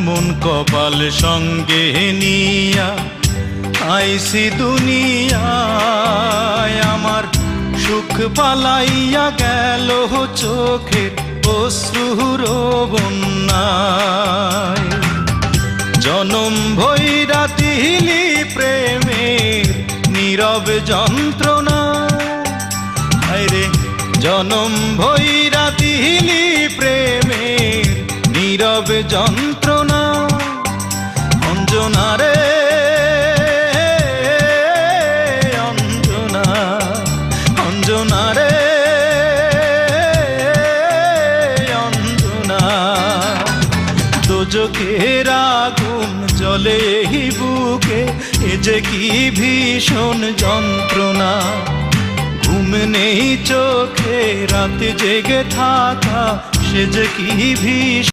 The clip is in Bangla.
এমন কপাল সঙ্গে নিয়া আইসি দুনিয়ায়, আমার সুখ পালাইয়া গেল চোখের অশ্রুর বন্যায়। জনম ভৈরা দিলি প্রেমের নীরব যন্ত্রণা, আরে জনম ভৈরা দিলি প্রেমের নীরব যন্ত্রণা। অঞ্জনা রে অঞ্জনা, অঞ্জনা রে অঞ্জনা, দোজখের আগুন জ্বলে এই বুকে, এ যে কি ভীষণ যন্ত্রণা। ঘুম নেই চোখে রাত জেগে থাকা, সে যে কি ভীষণ